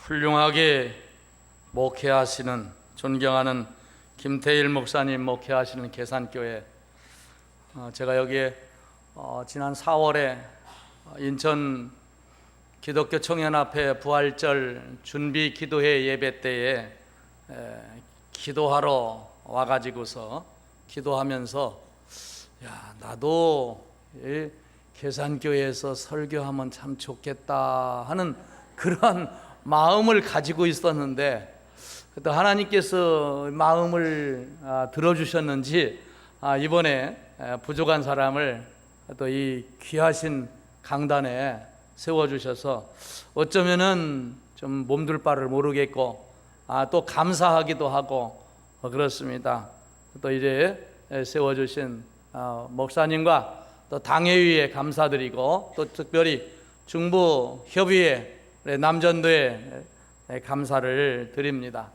훌륭하게 목회하시는 존경하는 김태일 목사님 목회하시는 계산교회, 제가 여기에 지난 4월에 인천 기독교 청년앞에 부활절 준비 기도회 예배 때에 기도하러 와가지고서 기도하면서 나도 이 계산교회에서 설교하면 참 좋겠다 하는 그런 마음을 가지고 있었는데, 또 하나님께서 마음을 들어주셨는지 이번에 부족한 사람을 또 이 귀하신 강단에 세워주셔서 어쩌면은 좀 몸둘 바를 모르겠고 또 감사하기도 하고 그렇습니다. 또 이제 세워주신 목사님과 또 당회위에 감사드리고, 또 특별히 중부 협의회 남전도에 감사를 드립니다.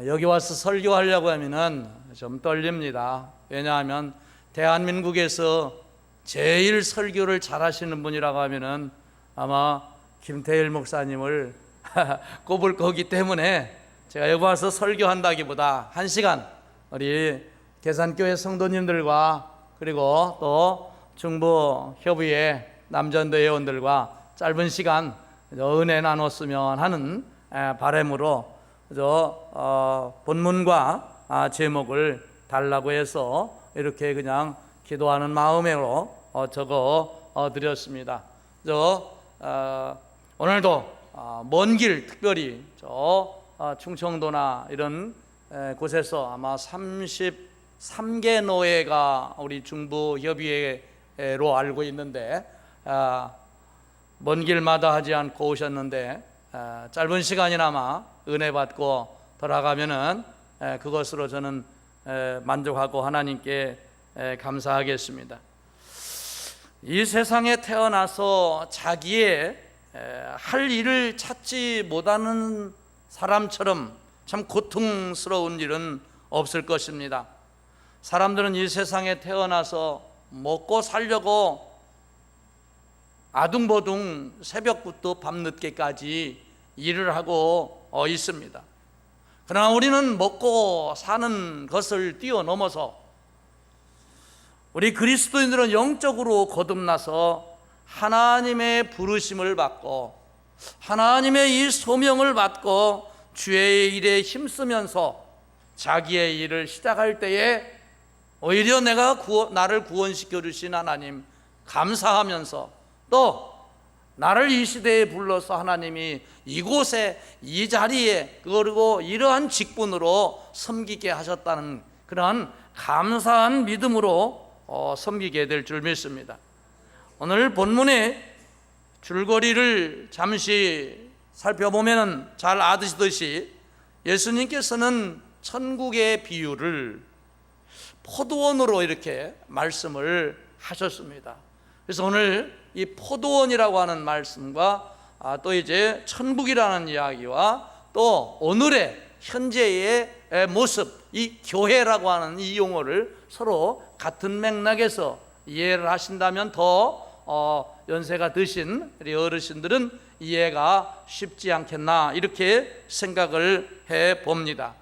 여기 와서 설교하려고 하면은 좀 떨립니다. 왜냐하면 대한민국에서 제일 설교를 잘하시는 분이라고 하면은 아마 김태일 목사님을 꼽을 거기 때문에 제가 여기 와서 설교한다기보다 1시간 우리 계산교회 성도님들과 그리고 또 중부 협의회 남전도 회원들과 짧은 시간 은혜 나눴으면 하는 바람으로 본문과 제목을 달라고 해서 이렇게 그냥 기도하는 마음으로 적어 드렸습니다. 오늘도 먼 길, 특별히 충청도나 이런 곳에서 아마 33개 노회가 우리 중부 협의회로 알고 있는데, 먼 길마다 하지 않고 오셨는데 짧은 시간이나마 은혜 받고 돌아가면은 그것으로 저는 만족하고 하나님께 감사하겠습니다. 이 세상에 태어나서 자기의 할 일을 찾지 못하는 사람처럼 참 고통스러운 일은 없을 것입니다. 사람들은 이 세상에 태어나서 먹고 살려고 아둥바둥 새벽부터 밤늦게까지 일을 하고 있습니다. 그러나 우리는 먹고 사는 것을 뛰어넘어서 우리 그리스도인들은 영적으로 거듭나서 하나님의 부르심을 받고 하나님의 이 소명을 받고 주의 일에 힘쓰면서 자기의 일을 시작할 때에 오히려 나를 구원시켜 주신 하나님 감사하면서, 또 나를 이 시대에 불러서 하나님이 이곳에 이 자리에 그리고 이러한 직분으로 섬기게 하셨다는 그러한 감사한 믿음으로 섬기게 될 줄 믿습니다. 오늘 본문의 줄거리를 잠시 살펴보면 잘 아시듯이 예수님께서는 천국의 비유를 포도원으로 이렇게 말씀을 하셨습니다. 그래서 오늘 이 포도원이라고 하는 말씀과 또 이제 천국이라는 이야기와 또 오늘의 현재의 모습, 이 교회라고 하는 이 용어를 서로 같은 맥락에서 이해를 하신다면 더 연세가 드신 우리 어르신들은 이해가 쉽지 않겠나, 이렇게 생각을 해 봅니다.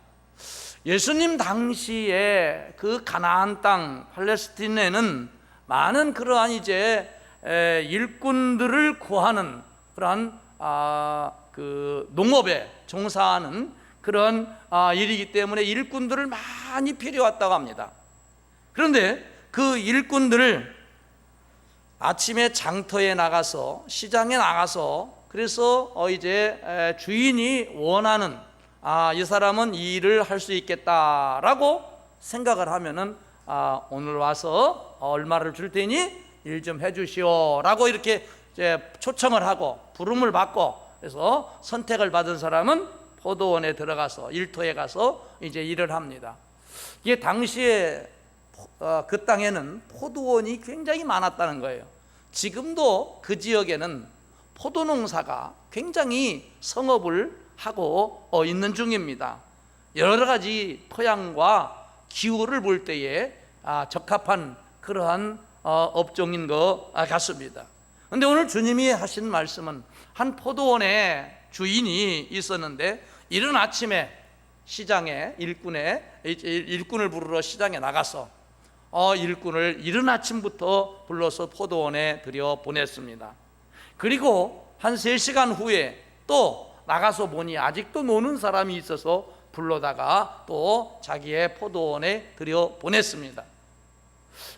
예수님 당시에 그 가나안 땅 팔레스틴에는 많은 그러한 이제 일꾼들을 구하는 그러한 그 농업에 종사하는 그런 일이기 때문에 일꾼들을 많이 필요했다고 합니다. 그런데 그 일꾼들을 아침에 장터에 나가서 시장에 나가서, 그래서 이제 주인이 원하는 이 사람은 이 일을 할 수 있겠다라고 생각을 하면은 오늘 와서 얼마를 줄 테니 일 좀 해주시오 라고 이렇게 이제 초청을 하고 부름을 받고, 그래서 선택을 받은 사람은 포도원에 들어가서 일터에 가서 이제 일을 합니다. 이게 당시에 그 땅에는 포도원이 굉장히 많았다는 거예요. 지금도 그 지역에는 포도 농사가 굉장히 성업을 하고 있는 중입니다. 여러 가지 토양과 기후를 볼 때에 적합한 그러한 업종인 것 같습니다. 그런데 오늘 주님이 하신 말씀은 한 포도원에 주인이 있었는데 이른 아침에 시장에 일꾼을 부르러 시장에 나가서 일꾼을 이른 아침부터 불러서 포도원에 들여보냈습니다. 그리고 한 3시간 후에 또 나가서 보니 아직도 노는 사람이 있어서 불러다가 또 자기의 포도원에 들여보냈습니다.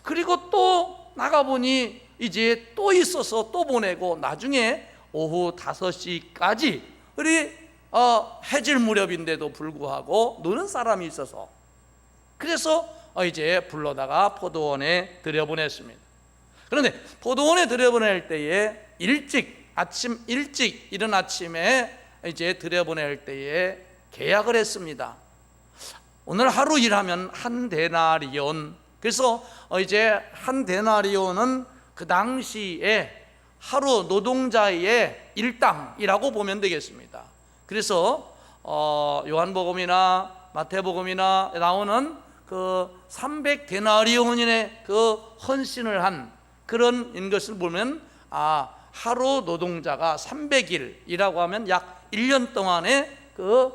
그리고 또 나가보니 이제 또 있어서 또 보내고 나중에 오후 5시까지 우리 해질 무렵인데도 불구하고 노는 사람이 있어서 그래서 이제 불러다가 포도원에 들여보냈습니다. 그런데 포도원에 들여보낼 때에 아침 일찍 이른 아침에 이제 들여보낼 때에 계약을 했습니다. 오늘 하루 일하면 한 데나리온. 그래서 이제 한 데나리온은 그 당시에 하루 노동자의 일당이라고 보면 되겠습니다. 그래서 요한복음이나 마태복음이나 나오는 그 300데나리온의 그 헌신을 한 그런 것을 보면 하루 노동자가 300일이라고 하면 약 1년 동안에 그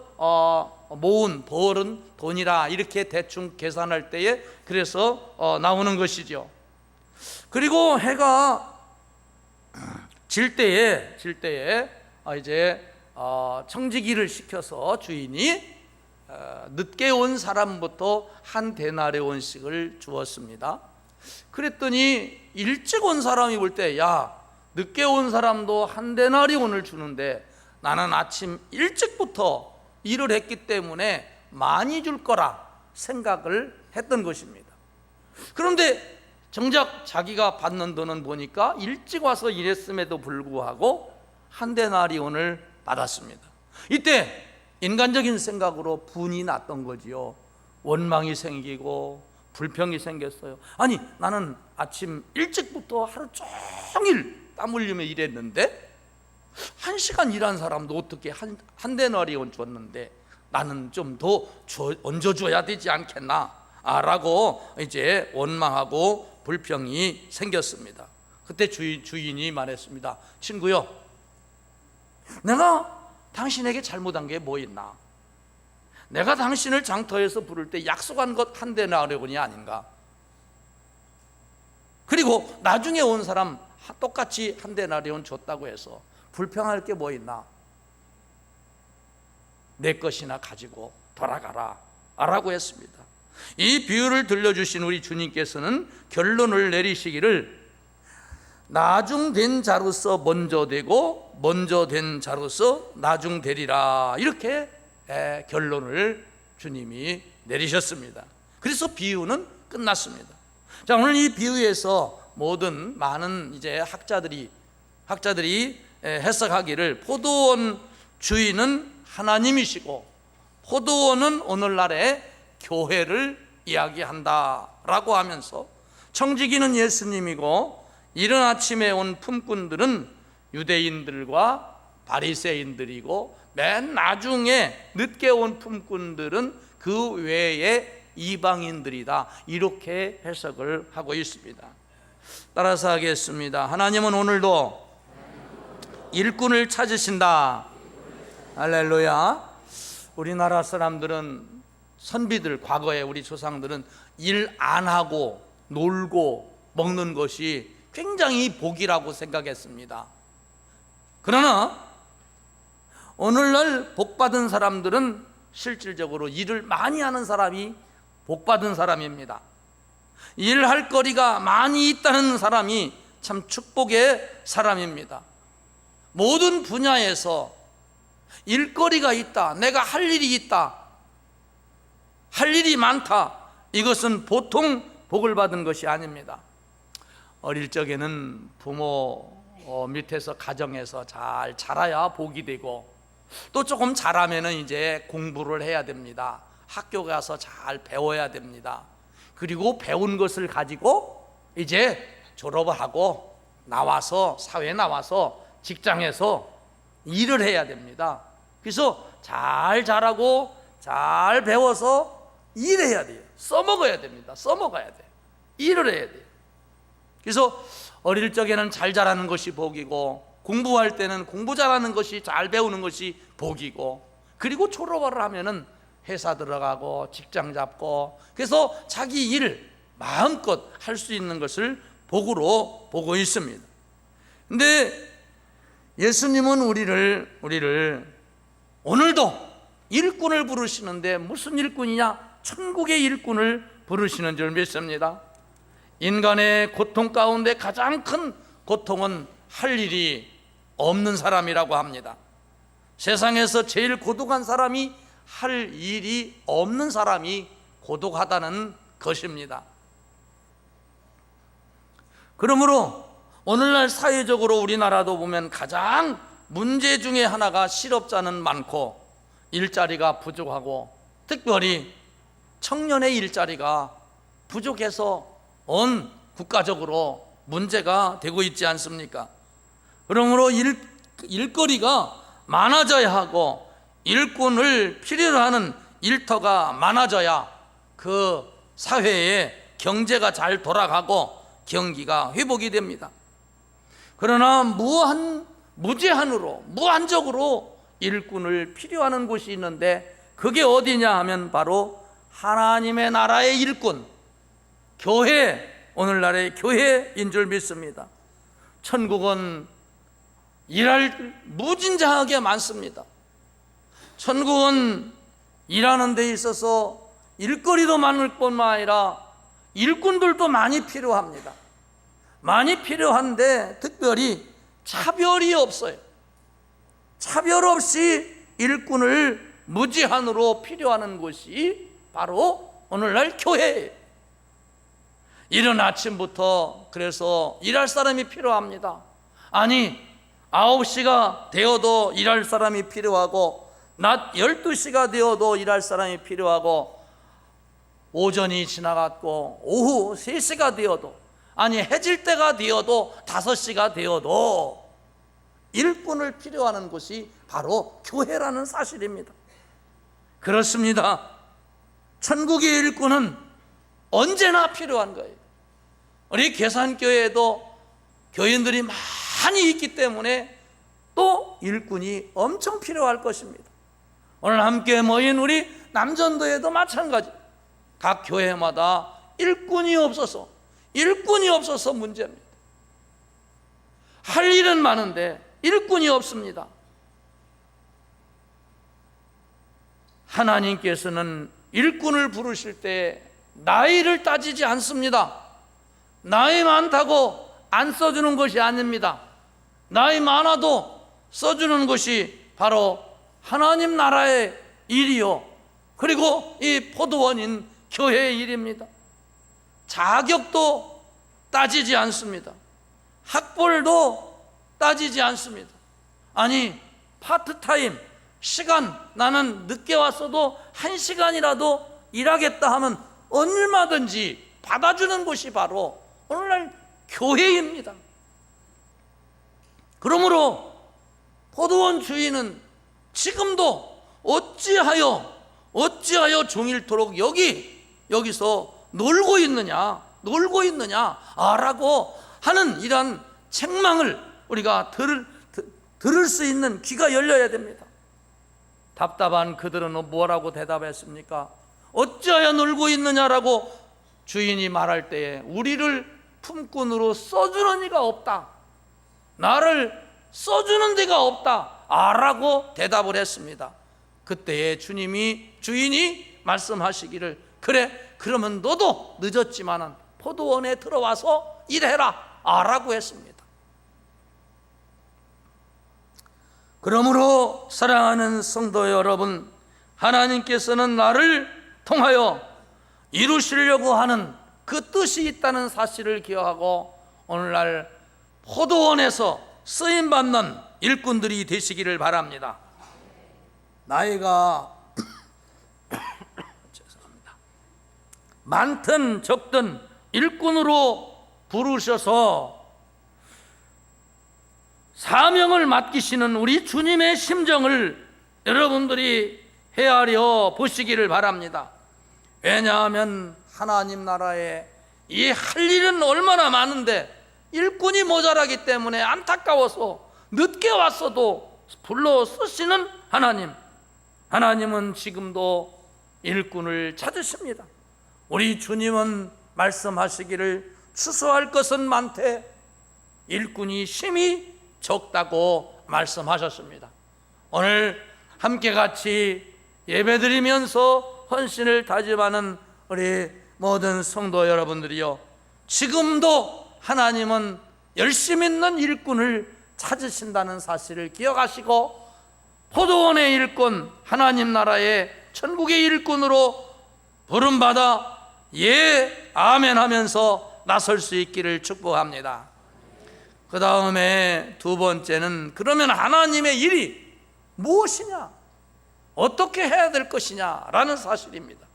모은 벌은 돈이라 이렇게 대충 계산할 때에 그래서 나오는 것이죠. 그리고 해가 질 때에 이제 청지기를 시켜서 주인이 늦게 온 사람부터 한 데나리온씩을 주었습니다. 그랬더니 일찍 온 사람이 볼 때 늦게 온 사람도 한 데나리온을 주는데 나는 아침 일찍부터 일을 했기 때문에 많이 줄 거라 생각을 했던 것입니다. 그런데 정작 자기가 받는 돈은 보니까 일찍 와서 일했음에도 불구하고 한 데나리온을 받았습니다. 이때 인간적인 생각으로 분이 났던 거지요. 원망이 생기고 불평이 생겼어요. 아니 나는 아침 일찍부터 하루 종일 땀 흘리며 일했는데 1시간 일한 사람도 어떻게 한 데나리온 줬는데 나는 좀 더 얹어줘야 되지 않겠나 라고 이제 원망하고 불평이 생겼습니다. 그때 주인이 말했습니다. 친구요, 내가 당신에게 잘못한 게 뭐 있나? 내가 당신을 장터에서 부를 때 약속한 것 한 데나리온이 아닌가? 그리고 나중에 온 사람 똑같이 한 데나리온 줬다고 해서 불평할 게 뭐 있나? 내 것이나 가지고 돌아가라 라고 했습니다. 이 비유를 들려주신 우리 주님께서는 결론을 내리시기를 나중된 자로서 먼저 되고 먼저 된 자로서 나중되리라 이렇게 결론을 주님이 내리셨습니다. 그래서 비유는 끝났습니다. 자, 오늘 이 비유에서 많은 이제 학자들이 해석하기를 포도원 주인은 하나님이시고 포도원은 오늘날의 교회를 이야기한다라고 하면서 청지기는 예수님이고 이른 아침에 온 품꾼들은 유대인들과 바리새인들이고 맨 나중에 늦게 온 품꾼들은 그 외에 이방인들이다 이렇게 해석을 하고 있습니다. 따라서 하겠습니다. 하나님은 오늘도 일꾼을 찾으신다. 할렐루야. 우리나라 사람들은 선비들 과거에 우리 조상들은 일 안 하고 놀고 먹는 것이 굉장히 복이라고 생각했습니다. 그러나 오늘날 복받은 사람들은 실질적으로 일을 많이 하는 사람이 복받은 사람입니다. 일할 거리가 많이 있다는 사람이 참 축복의 사람입니다. 모든 분야에서 일거리가 있다, 내가 할 일이 있다, 할 일이 많다, 이것은 보통 복을 받은 것이 아닙니다. 어릴 적에는 부모 밑에서 가정에서 잘 자라야 복이 되고 또 조금 자라면은 이제 공부를 해야 됩니다. 학교 가서 잘 배워야 됩니다. 그리고 배운 것을 가지고 이제 졸업을 하고 나와서 사회에 나와서 직장에서 일을 해야 됩니다. 그래서 잘 자라고 잘 배워서 일해야 돼요. 써먹어야 됩니다. 써먹어야 돼요. 일을 해야 돼요. 그래서 어릴 적에는 잘 자라는 것이 복이고 공부할 때는 공부 잘하는 것이, 잘 배우는 것이 복이고, 그리고 졸업을 하면은 회사 들어가고 직장 잡고, 그래서 자기 일 마음껏 할 수 있는 것을 복으로 보고 있습니다. 근데 예수님은 우리를 오늘도 일꾼을 부르시는데, 무슨 일꾼이냐? 천국의 일꾼을 부르시는 줄 믿습니다. 인간의 고통 가운데 가장 큰 고통은 할 일이 없는 사람이라고 합니다. 세상에서 제일 고독한 사람이 할 일이 없는 사람이 고독하다는 것입니다. 그러므로 오늘날 사회적으로 우리나라도 보면 가장 문제 중에 하나가 실업자는 많고 일자리가 부족하고, 특별히 청년의 일자리가 부족해서 온 국가적으로 문제가 되고 있지 않습니까? 그러므로 일거리가 많아져야 하고, 일꾼을 필요로 하는 일터가 많아져야 그 사회에 경제가 잘 돌아가고 경기가 회복이 됩니다. 그러나 무제한으로, 무한적으로 일꾼을 필요하는 곳이 있는데, 그게 어디냐 하면 바로 하나님의 나라의 일꾼, 교회, 오늘날의 교회인 줄 믿습니다. 천국은 일할 무진장하게 많습니다. 천국은 일하는 데 있어서 일거리도 많을 뿐만 아니라 일꾼들도 많이 필요합니다. 많이 필요한데 특별히 차별이 없어요. 차별 없이 일꾼을 무제한으로 필요하는 곳이 바로 오늘날 교회예요. 이른 아침부터 그래서 일할 사람이 필요합니다. 아니, 9시가 되어도 일할 사람이 필요하고, 낮 12시가 되어도 일할 사람이 필요하고, 오전이 지나갔고 오후 3시가 되어도, 아니 해질 때가 되어도 5시가 되어도 일꾼을 필요하는 곳이 바로 교회라는 사실입니다. 그렇습니다. 천국의 일꾼은 언제나 필요한 거예요. 우리 계산교회에도 교인들이 많이 있기 때문에 또 일꾼이 엄청 필요할 것입니다. 오늘 함께 모인 우리 남전도에도 마찬가지, 각 교회마다 일꾼이 없어서 문제입니다. 할 일은 많은데 일꾼이 없습니다. 하나님께서는 일꾼을 부르실 때 나이를 따지지 않습니다. 나이 많다고 안 써주는 것이 아닙니다. 나이 많아도 써주는 것이 바로 하나님 나라의 일이요, 그리고 이 포도원인 교회의 일입니다. 자격도 따지지 않습니다. 학벌도 따지지 않습니다. 아니, 파트타임 시간, 나는 늦게 왔어도 1시간이라도 일하겠다 하면 얼마든지 받아주는 곳이 바로 오늘날 교회입니다. 그러므로 포도원 주인은 지금도 어찌하여 종일토록 여기서 놀고 있느냐라고 하는 이러한 책망을 우리가 들을 수 있는 귀가 열려야 됩니다. 답답한 그들은 뭐라고 대답했습니까? 어찌하여 놀고 있느냐라고 주인이 말할 때에 우리를 품꾼으로 써주는 이가 없다, 나를 써주는 데가 없다 라고 대답을 했습니다. 그때에 주인이 말씀하시기를, 그래, 그러면 너도 늦었지만은 포도원에 들어와서 일해라 라고 했습니다. 그러므로 사랑하는 성도 여러분, 하나님께서는 나를 통하여 이루시려고 하는 그 뜻이 있다는 사실을 기억하고 오늘날 포도원에서 쓰임받는 일꾼들이 되시기를 바랍니다. 나이가 죄송합니다. 많든 적든 일꾼으로 부르셔서 사명을 맡기시는 우리 주님의 심정을 여러분들이 헤아려 보시기를 바랍니다. 왜냐하면 하나님 나라에 이 할 일은 얼마나 많은데 일꾼이 모자라기 때문에 안타까워서 늦게 왔어도 불러 쓰시는 하나님, 하나님은 지금도 일꾼을 찾으십니다. 우리 주님은 말씀하시기를 추수할 것은 많되 일꾼이 심히 적다고 말씀하셨습니다. 오늘 함께 같이 예배드리면서 헌신을 다짐하는 우리 모든 성도 여러분들이요, 지금도 하나님은 열심 있는 일꾼을 찾으신다는 사실을 기억하시고 포도원의 일꾼, 하나님 나라의 천국의 일꾼으로 부름받아 예 아멘 하면서 나설 수 있기를 축복합니다. 그 다음에 두 번째는, 그러면 하나님의 일이 무엇이냐, 어떻게 해야 될 것이냐 라는 사실입니다.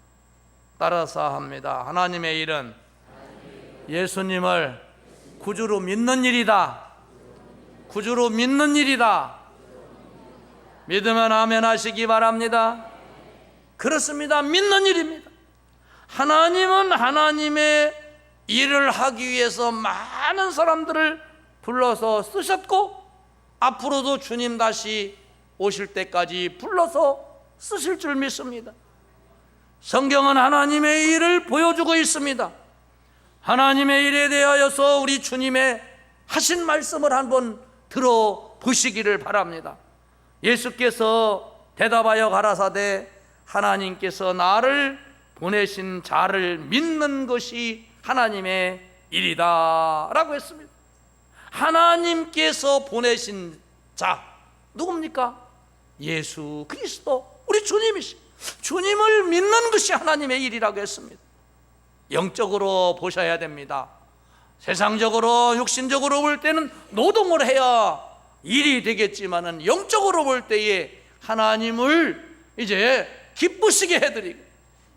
따라서 합니다. 하나님의 일은 예수님을 구주로 믿는 일이다. 구주로 믿는 일이다. 믿으면 아멘 하시기 바랍니다. 그렇습니다. 믿는 일입니다. 하나님은 하나님의 일을 하기 위해서 많은 사람들을 불러서 쓰셨고 앞으로도 주님 다시 오실 때까지 불러서 쓰실 줄 믿습니다. 성경은 하나님의 일을 보여주고 있습니다. 하나님의 일에 대하여서 우리 주님의 하신 말씀을 한번 들어보시기를 바랍니다. 예수께서 대답하여 가라사대 하나님께서 나를 보내신 자를 믿는 것이 하나님의 일이다 라고 했습니다. 하나님께서 보내신 자 누굽니까? 예수 그리스도 우리 주님이십니다. 주님을 믿는 것이 하나님의 일이라고 했습니다. 영적으로 보셔야 됩니다. 세상적으로 육신적으로 볼 때는 노동을 해야 일이 되겠지만은 영적으로 볼 때에 하나님을 이제 기쁘시게 해드리고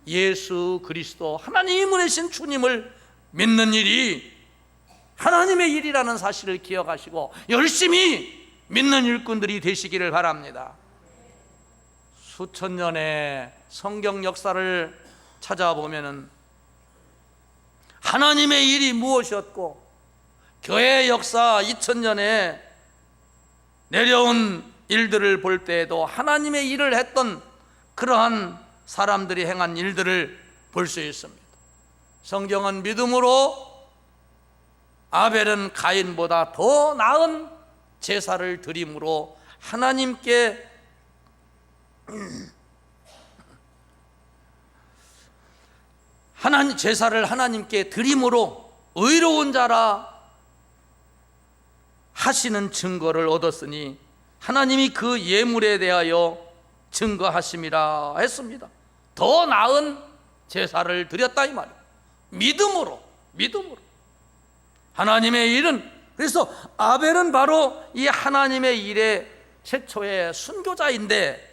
예수 그리스도 하나님이 보내신 주님을 믿는 일이 하나님의 일이라는 사실을 기억하시고 열심히 믿는 일꾼들이 되시기를 바랍니다. 수천 년의 성경 역사를 찾아보면은 하나님의 일이 무엇이었고 교회 역사 2000년에 내려온 일들을 볼 때에도 하나님의 일을 했던 그러한 사람들이 행한 일들을 볼 수 있습니다. 성경은 믿음으로 아벨은 가인보다 더 나은 제사를 드림으로 하나님께 제사를 하나님께 드림으로 의로운 자라 하시는 증거를 얻었으니 하나님이 그 예물에 대하여 증거하심이라 했습니다. 더 나은 제사를 드렸다 이 말이에요. 믿음으로 하나님의 일은, 그래서 아벨은 바로 이 하나님의 일의 최초의 순교자인데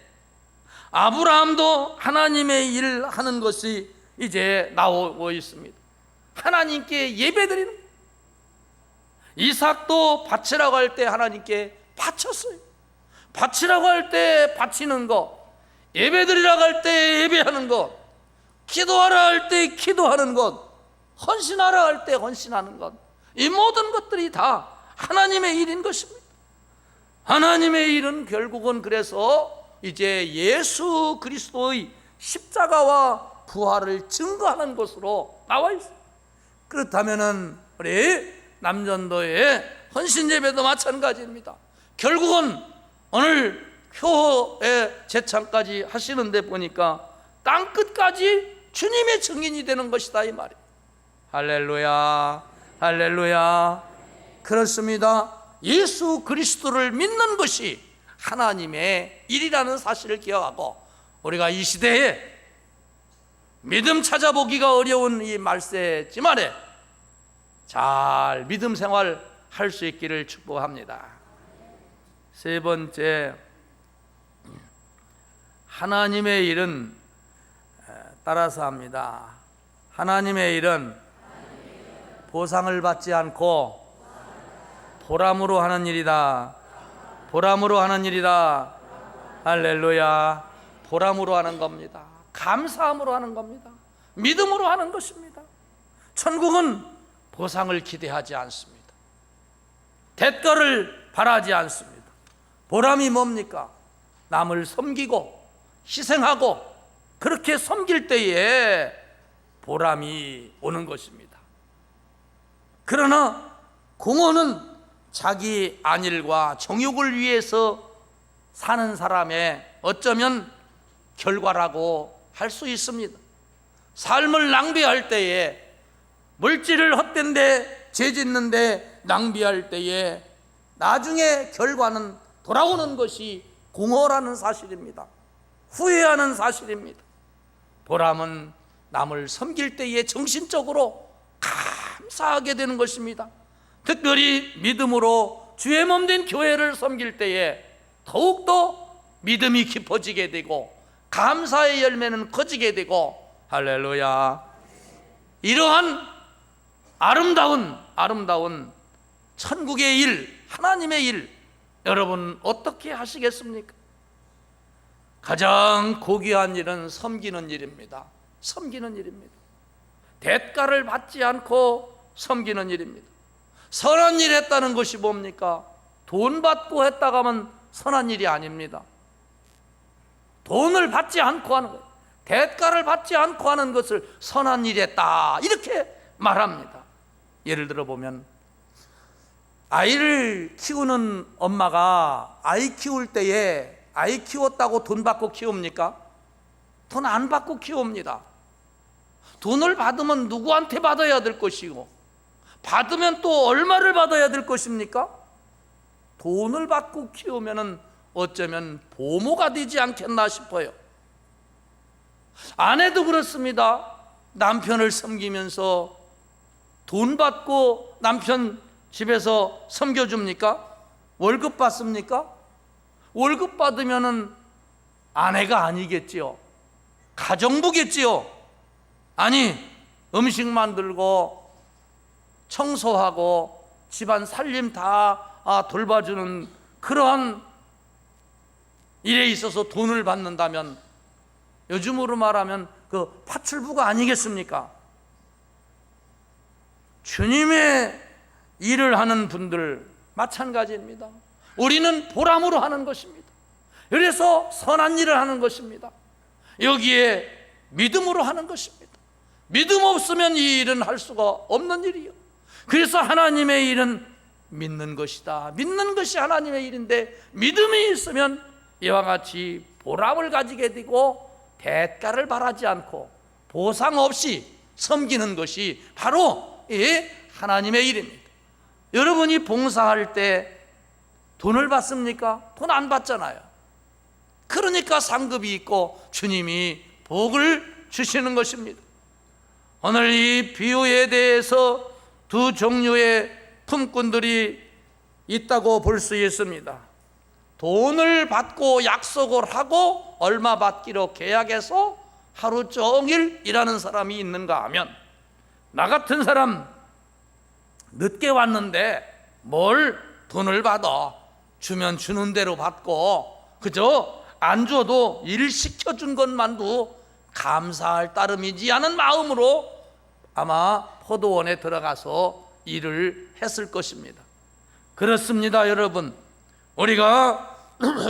아브라함도 하나님의 일을 하는 것이 이제 나오고 있습니다. 하나님께 예배드리는, 이삭도 바치라고 할 때 하나님께 바쳤어요. 바치라고 할 때 바치는 것, 예배드리라고 할 때 예배하는 것, 기도하라 할 때 기도하는 것, 헌신하라 할 때 헌신하는 것, 이 모든 것들이 다 하나님의 일인 것입니다. 하나님의 일은 결국은 그래서 이제 예수 그리스도의 십자가와 부활을 증거하는 것으로 나와 있어요. 그렇다면은 우리 남전도의 헌신 예배도 마찬가지입니다. 결국은 오늘 표의 제창까지 하시는데 보니까 땅 끝까지 주님의 증인이 되는 것이다 이 말이에요. 할렐루야, 할렐루야. 그렇습니다. 예수 그리스도를 믿는 것이 하나님의 일이라는 사실을 기억하고 우리가 이 시대에 믿음 찾아보기가 어려운 이 말세 지만에 잘 믿음 생활 할 수 있기를 축복합니다. 세 번째, 하나님의 일은 따라서 합니다. 하나님의 일은 보상을 받지 않고 보람으로 하는 일이다. 보람으로 하는 일이다. 할렐루야. 보람으로 하는 겁니다. 감사함으로 하는 겁니다. 믿음으로 하는 것입니다. 천국은 보상을 기대하지 않습니다. 대가를 바라지 않습니다. 보람이 뭡니까? 남을 섬기고 희생하고 그렇게 섬길 때에 보람이 오는 것입니다. 그러나 공허는 자기 안일과 정욕을 위해서 사는 사람의 어쩌면 결과라고 할 수 있습니다. 삶을 낭비할 때에, 물질을 헛된데 죄짓는데 낭비할 때에 나중에 결과는 돌아오는 것이 공허라는 사실입니다. 후회하는 사실입니다. 보람은 남을 섬길 때에 정신적으로 감사하게 되는 것입니다. 특별히 믿음으로 주의 몸 된 교회를 섬길 때에 더욱더 믿음이 깊어지게 되고 감사의 열매는 커지게 되고, 할렐루야. 이러한 아름다운 천국의 일, 하나님의 일, 여러분 어떻게 하시겠습니까? 가장 고귀한 일은 섬기는 일입니다. 섬기는 일입니다. 대가를 받지 않고 섬기는 일입니다. 선한 일 했다는 것이 뭡니까? 돈 받고 했다가 하면 선한 일이 아닙니다. 돈을 받지 않고 하는 것, 대가를 받지 않고 하는 것을 선한 일 했다, 이렇게 말합니다. 예를 들어 보면 아이를 키우는 엄마가 아이 키울 때에 아이 키웠다고 돈 받고 키웁니까? 돈 안 받고 키웁니다. 돈을 받으면 누구한테 받아야 될 것이고, 받으면 또 얼마를 받아야 될 것입니까? 돈을 받고 키우면 어쩌면 보모가 되지 않겠나 싶어요. 아내도 그렇습니다. 남편을 섬기면서 돈 받고 남편 집에서 섬겨줍니까? 월급 받습니까? 월급 받으면 아내가 아니겠지요. 가정부겠지요. 아니, 음식 만들고 청소하고 집안 살림 다 돌봐주는 그러한 일에 있어서 돈을 받는다면 요즘으로 말하면 그 파출부가 아니겠습니까? 주님의 일을 하는 분들 마찬가지입니다. 우리는 보람으로 하는 것입니다. 그래서 선한 일을 하는 것입니다. 여기에 믿음으로 하는 것입니다. 믿음 없으면 이 일은 할 수가 없는 일이요. 그래서 하나님의 일은 믿는 것이다. 믿는 것이 하나님의 일인데, 믿음이 있으면 이와 같이 보람을 가지게 되고 대가를 바라지 않고 보상 없이 섬기는 것이 바로 이 하나님의 일입니다. 여러분이 봉사할 때 돈을 받습니까? 돈 안 받잖아요. 그러니까 상급이 있고 주님이 복을 주시는 것입니다. 오늘 이 비유에 대해서 두 종류의 품꾼들이 있다고 볼 수 있습니다. 돈을 받고 약속을 하고 얼마 받기로 계약해서 하루 종일 일하는 사람이 있는가 하면, 나 같은 사람 늦게 왔는데 뭘 돈을 받아, 주면 주는 대로 받고 그저 안 줘도 일 시켜준 것만도 감사할 따름이지 하는 마음으로 아마 포도원에 들어가서 일을 했을 것입니다. 그렇습니다. 여러분, 우리가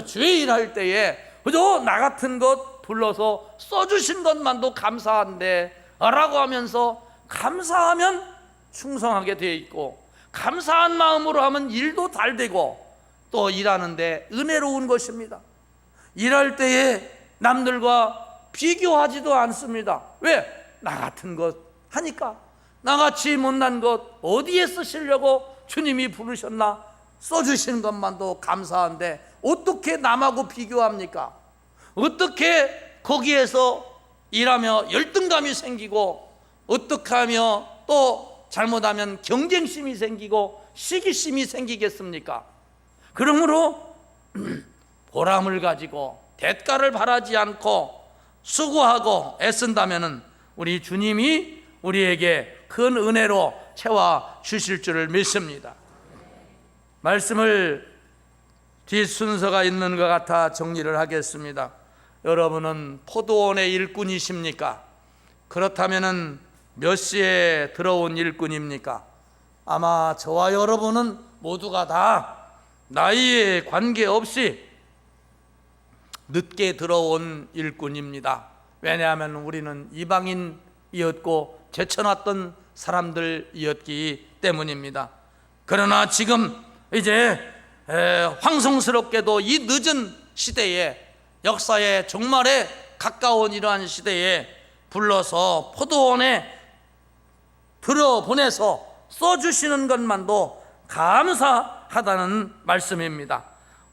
주의 일할 때에 그저 나 같은 것 불러서 써주신 것만도 감사한데 라고 하면서, 감사하면 충성하게 되어 있고 감사한 마음으로 하면 일도 잘 되고 또 일하는데 은혜로운 것입니다. 일할 때에 남들과 비교하지도 않습니다. 왜? 나 같은 것 하니까. 나같이 못난 것 어디에 쓰시려고 주님이 부르셨나? 써주신 것만도 감사한데 어떻게 남하고 비교합니까? 어떻게 거기에서 일하며 열등감이 생기고, 어떻게 하며 또 잘못하면 경쟁심이 생기고 시기심이 생기겠습니까? 그러므로 보람을 가지고 대가를 바라지 않고 수고하고 애쓴다면 우리 주님이 우리에게 큰 은혜로 채워 주실 줄을 믿습니다. 말씀을 뒷순서가 있는 것 같아 정리를 하겠습니다. 여러분은 포도원의 일꾼이십니까? 그렇다면 몇 시에 들어온 일꾼입니까? 아마 저와 여러분은 모두가 다 나이에 관계없이 늦게 들어온 일꾼입니다. 왜냐하면 우리는 이방인이었고 제쳐놨던 사람들이었기 때문입니다. 그러나 지금 이제 황송스럽게도 이 늦은 시대에, 역사의 종말에 가까운 이러한 시대에 불러서 포도원에 들어보내서 써주시는 것만도 감사하다는 말씀입니다.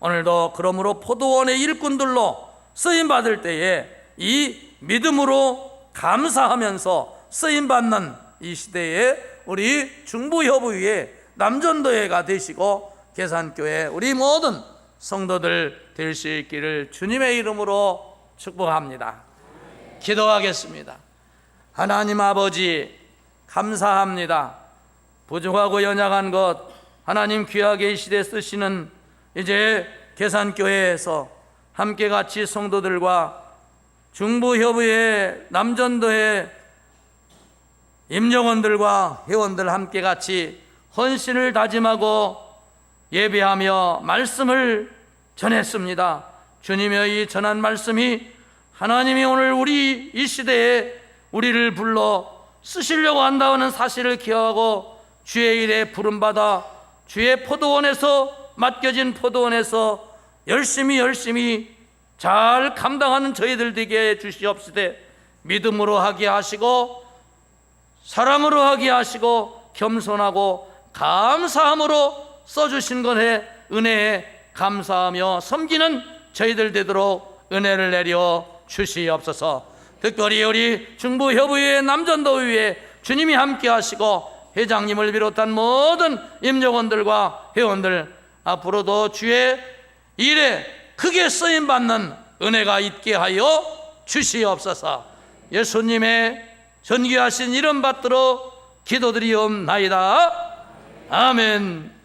오늘도 그러므로 포도원의 일꾼들로 쓰임받을 때에 이 믿음으로 감사하면서 쓰임받는 이 시대에 우리 중부협의회 남전도회가 되시고 계산교회 우리 모든 성도들 될 수 있기를 주님의 이름으로 축복합니다. 기도하겠습니다. 하나님 아버지, 감사합니다. 부족하고 연약한 것 하나님 귀하게 이 시대에 쓰시는 이제 계산교회에서 함께 같이 성도들과 중부협의회 남전도회 임종원들과 회원들 함께 같이 헌신을 다짐하고 예배하며 말씀을 전했습니다. 주님의 이 전한 말씀이 하나님이 오늘 우리 이 시대에 우리를 불러 쓰시려고 한다는 사실을 기억하고 주의 일에 부름받아 주의 포도원에서 맡겨진 포도원에서 열심히 잘 감당하는 저희들 되게 해주시옵시되 믿음으로 하게 하시고 사랑으로 하게 하시고 겸손하고 감사함으로 써주신 것에 은혜에 감사하며 섬기는 저희들 되도록 은혜를 내려 주시옵소서. 특별히 우리 중부협의회 남전도의회 주님이 함께 하시고 회장님을 비롯한 모든 임직원들과 회원들 앞으로도 주의 일에 크게 쓰임받는 은혜가 있게 하여 주시옵소서. 예수님의 존귀하신 이름 받들어 기도드리옵나이다. 아멘.